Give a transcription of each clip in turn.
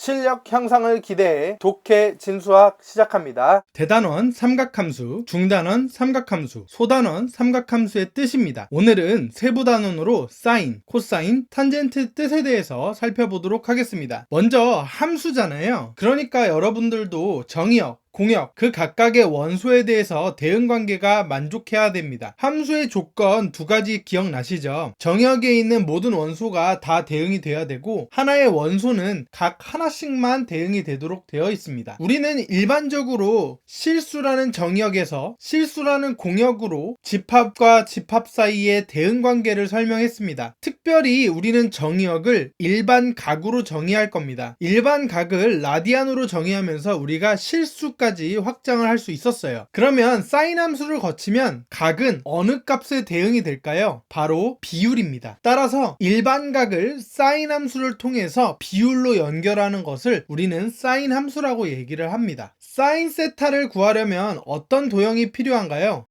실력 향상을 기대해 독해 진수학 시작합니다. 대단원 삼각함수, 중단원 삼각함수, 소단원 삼각함수의 뜻입니다. 오늘은 세부 단원으로 사인, 코사인, 탄젠트 뜻에 대해서 살펴보도록 하겠습니다. 먼저 함수잖아요. 그러니까 여러분들도 정의역, 공역, 그 각각의 원소에 대해서 대응관계가 만족해야 됩니다. 함수의 조건 두 가지 기억나시죠? 정의역에 있는 모든 원소가 다 대응이 돼야 되고, 하나의 원소는 각 하나씩만 대응이 되도록 되어 있습니다. 우리는 일반적으로 실수라는 정의역에서 실수라는 공역으로 집합과 집합 사이의 대응관계를 설명했습니다. 특별히 우리는 정의역을 일반각으로 정의할 겁니다. 일반각을 라디안으로 정의하면서 우리가 실수까지 확장을 할 수 있었어요. 그러면 사인 함수를 거치면 각은 어느 값에 대응이 될까요? 바로 비율입니다. 따라서 일반각을 사인 함수를 통해서 비율로 연결하는 것을 우리는 사인 함수라고 얘기를 합니다. 사인 세타를 구하려면 어떤 도형이 필요한가요?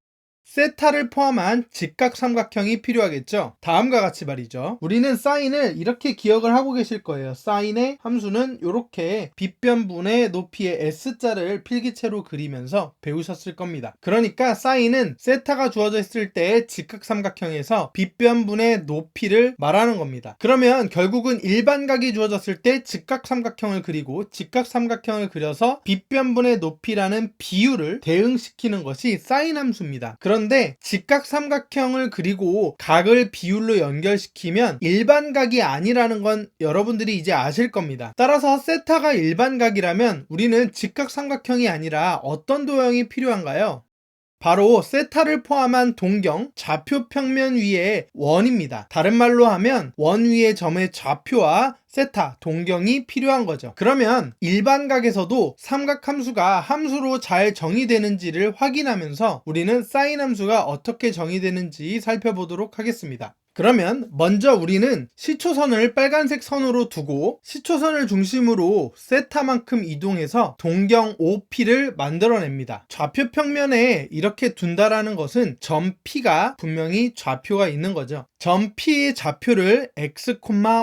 세타를 포함한 직각삼각형이 필요하겠죠. 다음과 같이 말이죠. 우리는 사인을 이렇게 기억을 하고 계실 거예요. 사인의 함수는 이렇게 빗변분의 높이의 S자를 필기체로 그리면서 배우셨을 겁니다. 그러니까 사인은 세타가 주어져 있을 때 직각삼각형에서 빗변분의 높이를 말하는 겁니다. 그러면 결국은 일반각이 주어졌을 때 직각삼각형을 그리고 직각삼각형을 그려서 빗변분의 높이라는 비율을 대응시키는 것이 사인 함수입니다. 그런데 직각삼각형을 그리고 각을 비율로 연결시키면 일반각이 아니라는 건 여러분들이 이제 아실 겁니다. 따라서 세타가 일반각이라면 우리는 직각삼각형이 아니라 어떤 도형이 필요한가요? 바로 세타를 포함한 동경, 좌표 평면 위의 원입니다. 다른 말로 하면 원 위의 점의 좌표와 세타, 동경이 필요한 거죠. 그러면 일반각에서도 삼각함수가 함수로 잘 정의되는지를 확인하면서 우리는 사인 함수가 어떻게 정의되는지 살펴보도록 하겠습니다. 그러면 먼저 우리는 시초선을 빨간색 선으로 두고 시초선을 중심으로 세타만큼 이동해서 동경 OP를 만들어냅니다. 좌표 평면에 이렇게 둔다라는 것은 점 P가 분명히 좌표가 있는 거죠. 점 P의 좌표를 X,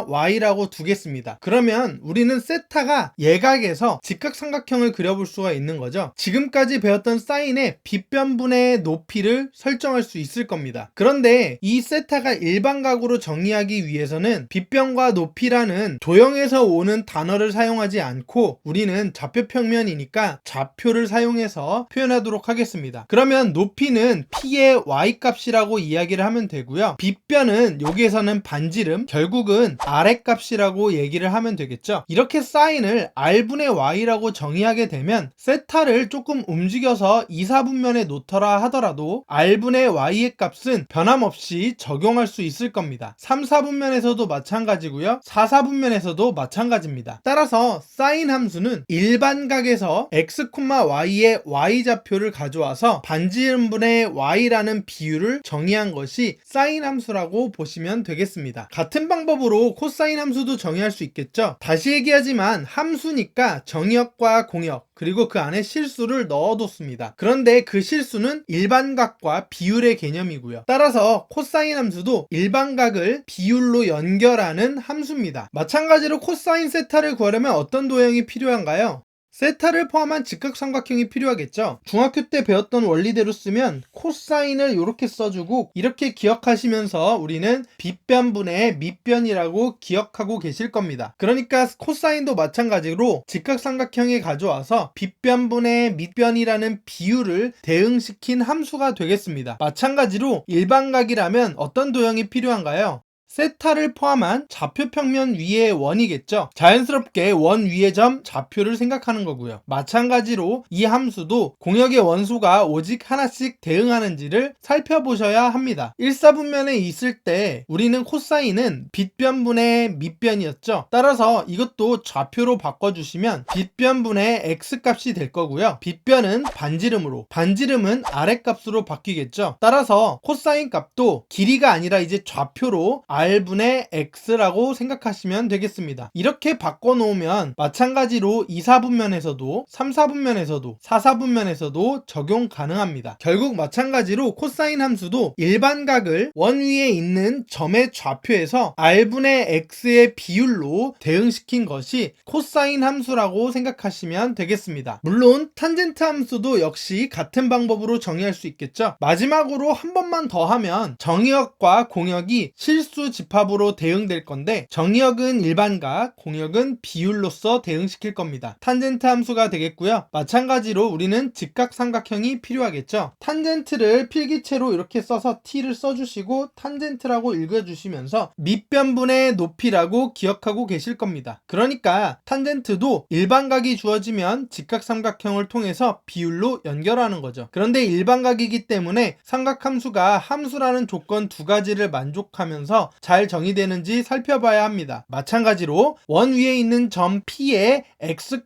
Y라고 두겠습니다. 그러면 우리는 세타가 예각에서 직각삼각형을 그려볼 수가 있는 거죠. 지금까지 배웠던 사인의 빗변분의 높이를 설정할 수 있을 겁니다. 그런데 이 세타가 일반각으로 정의하기 위해서는 빗변과 높이라는 도형에서 오는 단어를 사용하지 않고 우리는 좌표 평면이니까 좌표를 사용해서 표현하도록 하겠습니다. 그러면 높이는 P의 Y값이라고 이야기를 하면 되고요. 빗변은 여기에서는 반지름, 결국은 아랫값이라고 얘기를 하면 되겠죠. 이렇게 사인을 R분의 Y라고 정의하게 되면 세타를 조금 움직여서 2, 4분면에 놓더라 하더라도 R분의 Y의 값은 변함없이 적용할 수 있을 겁니다. 3, 4분면에서도 마찬가지고요. 4, 4분면에서도 마찬가지입니다. 따라서 사인 함수는 일반각에서 X, Y의 Y좌표를 가져와서 반지름분의 Y라는 비율을 정의한 것이 사인 함수라고 보시면 되겠습니다. 같은 방법으로 코사인 함수도 정의할 수 있겠죠. 다시 얘기하지만 함수니까 정의역과 공역 그리고 그 안에 실수를 넣어뒀습니다. 그런데 그 실수는 일반각과 비율의 개념이고요. 따라서 코사인 함수도 일반각을 비율로 연결하는 함수입니다. 마찬가지로 코사인 세타를 구하려면 어떤 도형이 필요한가요? 세타를 포함한 직각삼각형이 필요하겠죠. 중학교 때 배웠던 원리대로 쓰면 코사인을 이렇게 써주고 이렇게 기억하시면서 우리는 빗변분의 밑변이라고 기억하고 계실 겁니다. 그러니까 코사인도 마찬가지로 직각삼각형에 가져와서 빗변분의 밑변이라는 비율을 대응시킨 함수가 되겠습니다. 마찬가지로 일반각이라면 어떤 도형이 필요한가요? 세타를 포함한 좌표 평면 위의 원이겠죠. 자연스럽게 원 위의 점 좌표를 생각하는 거고요. 마찬가지로 이 함수도 공역의 원소가 오직 하나씩 대응하는지를 살펴보셔야 합니다. 1, 4분면에 있을 때 우리는 코사인은 빗변분의 밑변이었죠. 따라서 이것도 좌표로 바꿔주시면 빗변분의 X값이 될 거고요. 빗변은 반지름으로, 반지름은 아랫값으로 바뀌겠죠. 따라서 코사인 값도 길이가 아니라 이제 좌표로 r분의 x라고 생각하시면 되겠습니다. 이렇게 바꿔놓으면 마찬가지로 2, 4분면에서도 3, 4분면에서도 4, 4분면에서도 적용 가능합니다. 결국 마찬가지로 코사인 함수도 일반각을 원 위에 있는 점의 좌표에서 r분의 x의 비율로 대응시킨 것이 코사인 함수라고 생각하시면 되겠습니다. 물론 탄젠트 함수도 역시 같은 방법으로 정의할 수 있겠죠. 마지막으로 한 번만 더 하면 정의역과 공역이 실수 집합으로 대응될 건데, 정의역은 일반각, 공역은 비율로서 대응시킬 겁니다. 탄젠트 함수가 되겠고요. 마찬가지로 우리는 직각삼각형이 필요하겠죠. 탄젠트를 필기체로 이렇게 써서 t를 써주시고 탄젠트라고 읽어주시면서 밑변분의 높이라고 기억하고 계실 겁니다. 그러니까 탄젠트도 일반각이 주어지면 직각삼각형을 통해서 비율로 연결하는 거죠. 그런데 일반각이기 때문에 삼각함수가 함수라는 조건 두 가지를 만족하면서 잘 정의되는지 살펴봐야 합니다. 마찬가지로 원 위에 있는 점 P에 x,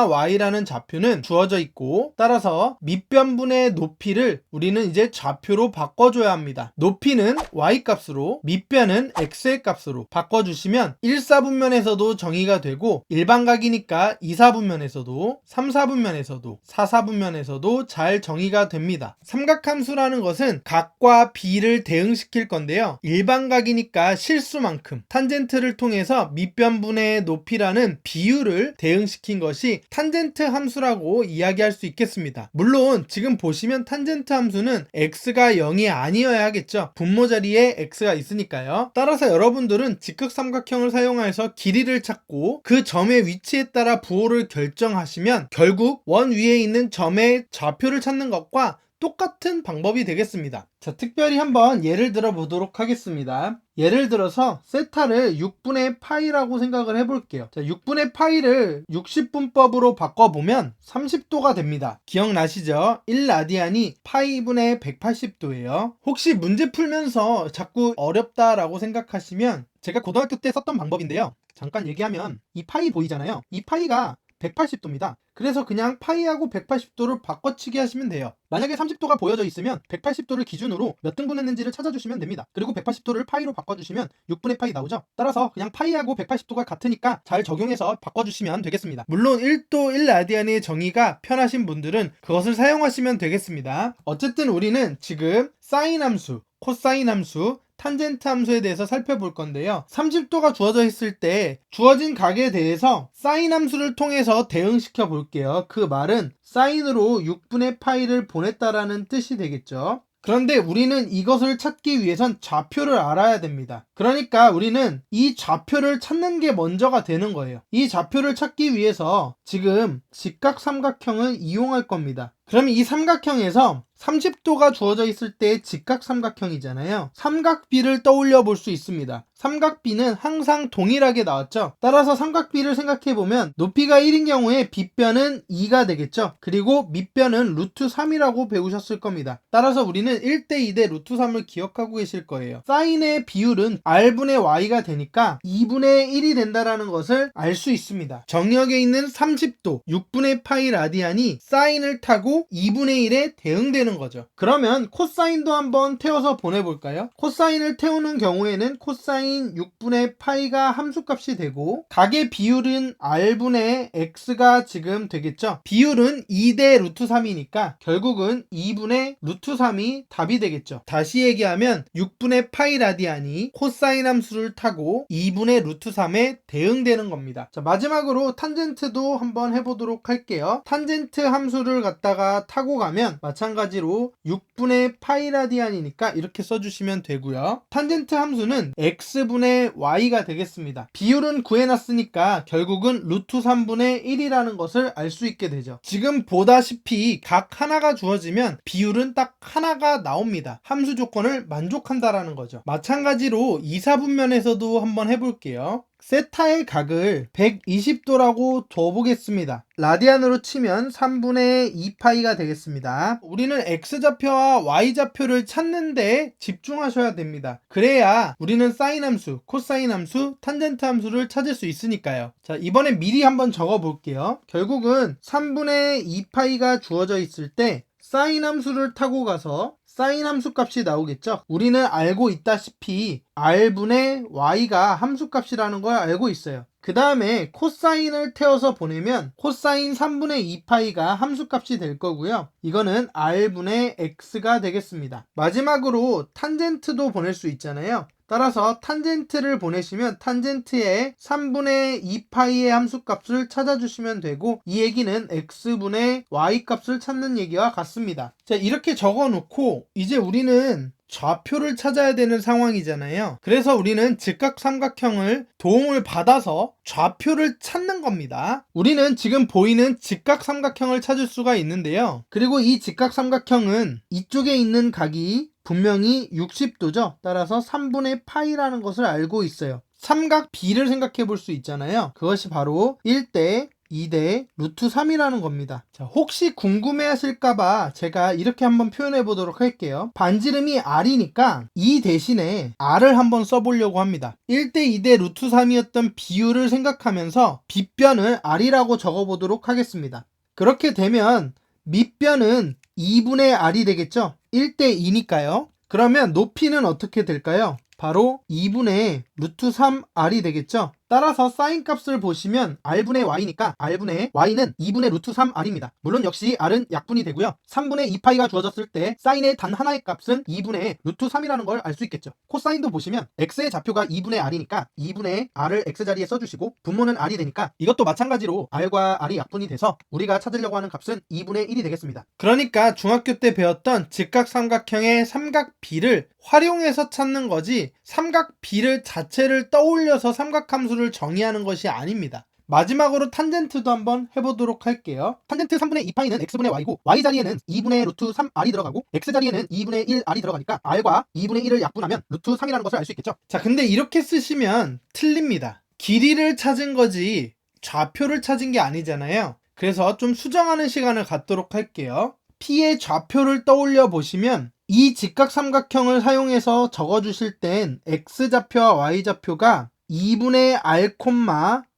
y라는 좌표는 주어져 있고, 따라서 밑변분의 높이를 우리는 이제 좌표로 바꿔줘야 합니다. 높이는 y 값으로, 밑변은 x의 값으로 바꿔주시면 1, 4분면에서도 정의가 되고, 일반각이니까 2, 4분면에서도 3, 4분면에서도 4, 4분면에서도 잘 정의가 됩니다. 삼각함수라는 것은 각과 비를 대응시킬 건데요. 일반각이니까 실수만큼 탄젠트를 통해서 밑변분의 높이라는 비율을 대응시킨 것이 탄젠트 함수라고 이야기할 수 있겠습니다. 물론 지금 보시면 탄젠트 함수는 x가 0이 아니어야 하겠죠. 분모 자리에 x가 있으니까요. 따라서 여러분들은 직각삼각형을 사용해서 길이를 찾고 그 점의 위치에 따라 부호를 결정하시면 결국 원 위에 있는 점의 좌표를 찾는 것과 똑같은 방법이 되겠습니다. 자, 특별히 한번 예를 들어 보도록 하겠습니다. 예를 들어서 세타를 6분의 파이라고 생각을 해볼게요. 자, 6분의 파이를 60분법으로 바꿔보면 30도가 됩니다. 기억나시죠? 1라디안이 파이분의 180도예요. 혹시 문제 풀면서 자꾸 어렵다라고 생각하시면 제가 고등학교 때 썼던 방법인데요. 잠깐 얘기하면 이 파이 보이잖아요. 이 파이가 180도입니다. 그래서 그냥 파이하고 180도를 바꿔치기 하시면 돼요. 만약에 30도가 보여져 있으면 180도를 기준으로 몇 등분 했는지를 찾아주시면 됩니다. 그리고 180도를 파이로 바꿔주시면 6분의 파이 나오죠. 따라서 그냥 파이하고 180도가 같으니까 잘 적용해서 바꿔주시면 되겠습니다. 물론 1도 1라디안의 정의가 편하신 분들은 그것을 사용하시면 되겠습니다. 어쨌든 우리는 지금 사인 함수, 코사인 함수, 탄젠트 함수에 대해서 살펴볼 건데요. 30도가 주어져 있을 때 주어진 각에 대해서 사인 함수를 통해서 대응시켜 볼게요. 그 말은 사인으로 6분의 파이를 보냈다라는 뜻이 되겠죠. 그런데 우리는 이것을 찾기 위해선 좌표를 알아야 됩니다. 그러니까 우리는 이 좌표를 찾는 게 먼저가 되는 거예요. 이 좌표를 찾기 위해서 지금 직각삼각형을 이용할 겁니다. 그러면 이 삼각형에서 30도가 주어져 있을 때 직각삼각형이잖아요. 삼각비를 떠올려 볼 수 있습니다. 삼각비는 항상 동일하게 나왔죠. 따라서 삼각비를 생각해보면 높이가 1인 경우에 빗변은 2가 되겠죠. 그리고 밑변은 루트 3이라고 배우셨을 겁니다. 따라서 우리는 1대 2대 루트 3을 기억하고 계실 거예요. 사인의 비율은 r분의 y가 되니까 2분의 1이 된다는 것을 알 수 있습니다. 정역에 있는 30도 6분의 파이 라디안이 사인을 타고 2분의 1에 대응되는 거죠. 그러면 코사인도 한번 태워서 보내볼까요? 코사인을 태우는 경우에는 코사인 6분의 파이가 함수값이 되고 각의 비율은 r분의 x가 지금 되겠죠. 비율은 2대 루트 3이니까 결국은 2분의 루트 3이 답이 되겠죠. 다시 얘기하면 6분의 파이 라디안이 코사인 함수를 타고 2분의 루트 3에 대응되는 겁니다. 자, 마지막으로 탄젠트도 한번 해보도록 할게요. 탄젠트 함수를 갖다가 타고 가면 마찬가지로 6분의 파이 라디안이니까 이렇게 써주시면 되고요. 탄젠트 함수는 x분의 y가 되겠습니다. 비율은 구해놨으니까 결국은 루트 3분의 1이라는 것을 알 수 있게 되죠. 지금 보다시피 각 하나가 주어지면 비율은 딱 하나가 나옵니다. 함수 조건을 만족한다라는 거죠. 마찬가지로 2, 4분면에서도 한번 해볼게요. 세타의 각을 120도라고 둬보겠습니다. 라디안으로 치면 3분의 2파이가 되겠습니다. 우리는 x좌표와 y좌표를 찾는데 집중하셔야 됩니다. 그래야 우리는 사인 함수, 코사인 함수, 탄젠트 함수를 찾을 수 있으니까요. 자, 이번에 미리 한번 적어볼게요. 결국은 3분의 2파이가 주어져 있을 때 사인 함수를 타고 가서 사인 함수값이 나오겠죠. 우리는 알고 있다시피 r분의 y가 함수값이라는 걸 알고 있어요. 그 다음에 코사인을 태워서 보내면 코사인 3분의 2파이가 함수값이 될 거고요. 이거는 r분의 x가 되겠습니다. 마지막으로 탄젠트도 보낼 수 있잖아요. 따라서 탄젠트를 보내시면 탄젠트의 3분의 2파이의 함수값을 찾아주시면 되고, 이 얘기는 x분의 y값을 찾는 얘기와 같습니다. 자, 이렇게 적어놓고 이제 우리는 좌표를 찾아야 되는 상황이잖아요. 그래서 우리는 직각삼각형을 도움을 받아서 좌표를 찾는 겁니다. 우리는 지금 보이는 직각삼각형을 찾을 수가 있는데요. 그리고 이 직각삼각형은 이쪽에 있는 각이 분명히 60도죠. 따라서 3분의 파이라는 것을 알고 있어요. 삼각 B를 생각해 볼 수 있잖아요. 그것이 바로 1대 2대 루트 3이라는 겁니다. 자, 혹시 궁금해 하실까봐 제가 이렇게 한번 표현해 보도록 할게요. 반지름이 r이니까 이 대신에 r을 한번 써보려고 합니다. 1대 2대 루트 3이었던 비율을 생각하면서 빗변을 r이라고 적어 보도록 하겠습니다. 그렇게 되면 밑변은 2분의 r이 되겠죠? 1대 2니까요. 그러면 높이는 어떻게 될까요? 바로 2분의 루트 3r이 되겠죠? 따라서 사인 값을 보시면 r분의 y니까 r분의 y는 2분의 루트 3r입니다. 물론 역시 r은 약분이 되고요. 3분의 2파이가 주어졌을 때 사인의 단 하나의 값은 2분의 루트 3이라는 걸 알 수 있겠죠. 코사인도 보시면 x의 좌표가 2분의 r이니까 2분의 r을 x자리에 써주시고 분모는 r이 되니까 이것도 마찬가지로 r과 r이 약분이 돼서 우리가 찾으려고 하는 값은 2분의 1이 되겠습니다. 그러니까 중학교 때 배웠던 직각삼각형의 삼각 B를 활용해서 찾는 거지 삼각 B를 자체를 떠올려서 삼각함수를 정의하는 것이 아닙니다. 마지막으로 탄젠트도 한번 해보도록 할게요. 탄젠트 3분의 2파이는 x분의 y고 y자리에는 2분의 루트 3r이 들어가고 x자리에는 2분의 1r이 들어가니까 r과 2분의 1을 약분하면 루트 3이라는 것을 알 수 있겠죠. 자, 근데 이렇게 쓰시면 틀립니다. 길이를 찾은 거지 좌표를 찾은 게 아니잖아요. 그래서 좀 수정하는 시간을 갖도록 할게요. P의 좌표를 떠올려 보시면 이 직각삼각형을 사용해서 적어주실 땐 x좌표와 y좌표가 2분의 r,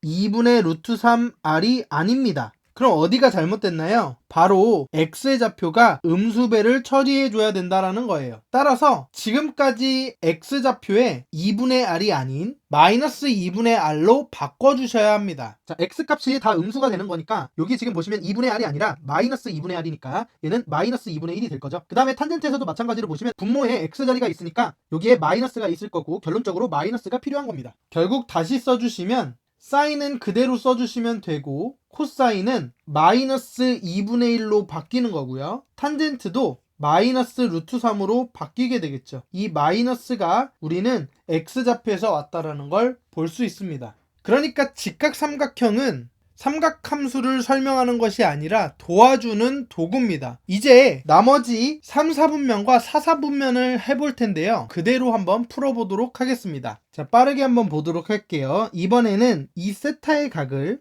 2분의 루트 3r이 아닙니다. 그럼 어디가 잘못됐나요? 바로 x의 좌표가 음수배를 처리해줘야 된다는 거예요. 따라서 지금까지 x좌표에 2분의 r이 아닌 마이너스 2분의 r로 바꿔주셔야 합니다. 자, x값이 다 음수가 되는 거니까 여기 지금 보시면 2분의 r이 아니라 마이너스 2분의 r이니까 얘는 마이너스 2분의 1이 될 거죠. 그 다음에 탄젠트에서도 마찬가지로 보시면 분모에 x자리가 있으니까 여기에 마이너스가 있을 거고 결론적으로 마이너스가 필요한 겁니다. 결국 다시 써주시면 사인은 그대로 써주시면 되고 코사인은 마이너스 2분의 1로 바뀌는 거고요. 탄젠트도 마이너스 루트 3으로 바뀌게 되겠죠. 이 마이너스가 우리는 x좌표에서 왔다라는 걸 볼 수 있습니다. 그러니까 직각삼각형은 삼각함수를 설명하는 것이 아니라 도와주는 도구입니다. 이제 나머지 3, 4분면과 4, 4분면을 해볼 텐데요. 그대로 한번 풀어보도록 하겠습니다. 자, 빠르게 한번 보도록 할게요. 이번에는 이 세타의 각을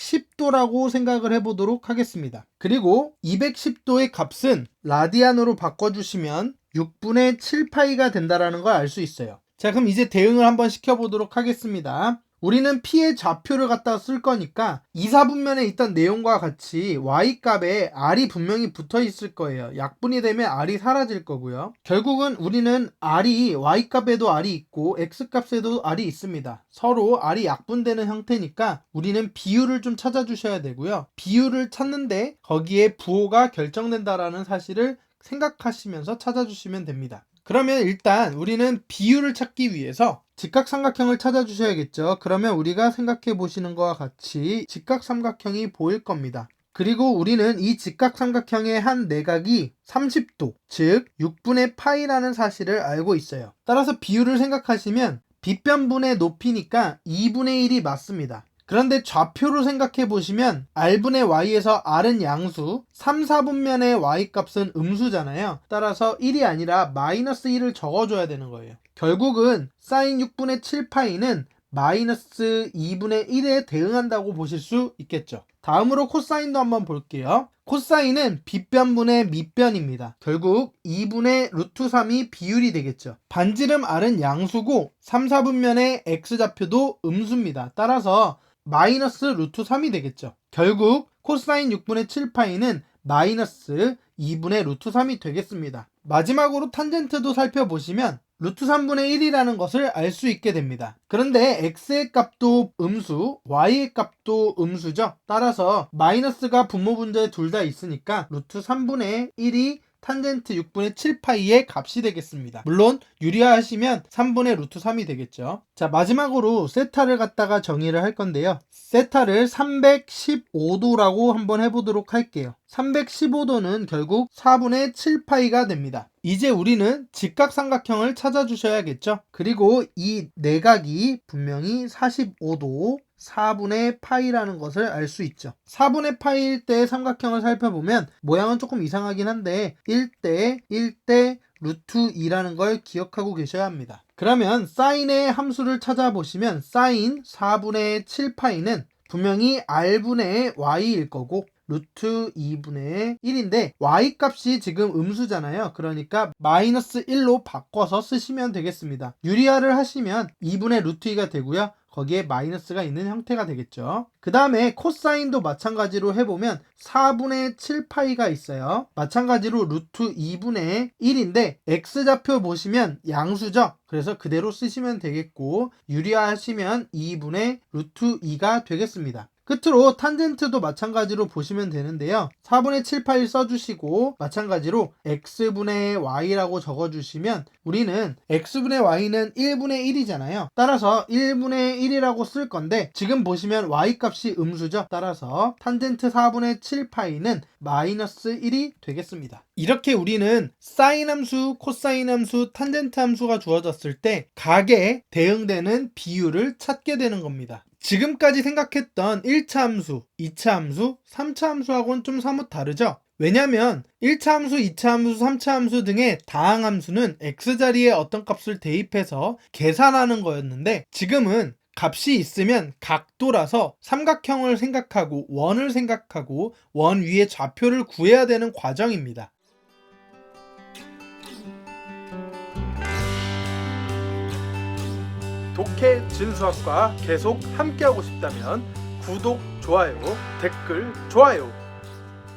210도라고 생각을 해보도록 하겠습니다. 그리고 210도의 값은 라디안으로 바꿔주시면 6분의 7파이가 된다는 걸 알 수 있어요. 자, 그럼 이제 대응을 한번 시켜보도록 하겠습니다. 우리는 P의 좌표를 갖다 쓸 거니까 2, 4분면에 있던 내용과 같이 Y값에 R이 분명히 붙어 있을 거예요. 약분이 되면 R이 사라질 거고요. 결국은 우리는 R이 Y값에도 R이 있고 X값에도 R이 있습니다. 서로 R이 약분되는 형태니까 우리는 비율을 좀 찾아주셔야 되고요. 비율을 찾는데 거기에 부호가 결정된다라는 사실을 생각하시면서 찾아주시면 됩니다. 그러면 일단 우리는 비율을 찾기 위해서 직각삼각형을 찾아주셔야겠죠. 그러면 우리가 생각해 보시는 것과 같이 직각삼각형이 보일 겁니다. 그리고 우리는 이 직각삼각형의 한 내각이 30도, 즉 6분의 파이라는 사실을 알고 있어요. 따라서 비율을 생각하시면 빗변분의 높이니까 2분의 1이 맞습니다. 그런데 좌표로 생각해 보시면 r분의 y에서 r은 양수, 3, 4분면의 y값은 음수잖아요. 따라서 1이 아니라 마이너스 1을 적어줘야 되는 거예요. 결국은 사인 6분의 7파이는 마이너스 2분의 1에 대응한다고 보실 수 있겠죠. 다음으로 코사인도 한번 볼게요. 코사인은 빗변분의 밑변입니다. 결국 2분의 루트 3이 비율이 되겠죠. 반지름 r은 양수고 3, 4분면의 x좌표도 음수입니다. 따라서 마이너스 루트 3이 되겠죠. 결국 코사인 6분의 7파이는 마이너스 2분의 루트 3이 되겠습니다. 마지막으로 탄젠트도 살펴보시면 루트 3분의 1이라는 것을 알 수 있게 됩니다. 그런데 x의 값도 음수, y의 값도 음수죠. 따라서 마이너스가 분모분자에 둘 다 있으니까 루트 3분의 1이 탄젠트 6분의 7파이의 값이 되겠습니다. 물론 유리화하시면 3분의 루트 3이 되겠죠. 자, 마지막으로 세타를 갖다가 정의를 할 건데요. 세타를 315도라고 한번 해보도록 할게요. 315도는 결국 4분의 7파이가 됩니다. 이제 우리는 직각삼각형을 찾아주셔야겠죠. 그리고 이 내각이 분명히 45도 4분의 파이라는 것을 알 수 있죠. 4분의 파이일 때 삼각형을 살펴보면 모양은 조금 이상하긴 한데 1대 1대 루트 2라는 걸 기억하고 계셔야 합니다. 그러면 사인의 함수를 찾아보시면 사인 4분의 7파이는 분명히 r분의 y일 거고 루트 2분의 1인데 y 값이 지금 음수잖아요. 그러니까 마이너스 1로 바꿔서 쓰시면 되겠습니다. 유리화를 하시면 2분의 루트 2가 되고요. 거기에 마이너스가 있는 형태가 되겠죠. 그 다음에 코사인도 마찬가지로 해보면 4분의 7파이가 있어요. 마찬가지로 루트 2분의 1인데 x좌표 보시면 양수죠. 그래서 그대로 쓰시면 되겠고 유리화하시면 2분의 루트 2가 되겠습니다. 끝으로 탄젠트도 마찬가지로 보시면 되는데요. 4분의 7파이 써주시고 마찬가지로 x분의 y라고 적어주시면 우리는 x분의 y는 1분의 1이잖아요. 따라서 1분의 1이라고 쓸 건데 지금 보시면 y 값이 음수죠. 따라서 탄젠트 4분의 7파이는 마이너스 1이 되겠습니다. 이렇게 우리는 사인 함수, 코사인 함수, 탄젠트 함수가 주어졌을 때 각에 대응되는 비율을 찾게 되는 겁니다. 지금까지 생각했던 1차 함수, 2차 함수, 3차 함수하고는 좀 사뭇 다르죠? 왜냐면 1차 함수, 2차 함수, 3차 함수 등의 다항 함수는 x자리에 어떤 값을 대입해서 계산하는 거였는데 지금은 값이 있으면 각도라서 삼각형을 생각하고 원을 생각하고 원 위에 좌표를 구해야 되는 과정입니다. 독해 진수학과 계속 함께하고 싶다면 구독, 좋아요, 댓글, 좋아요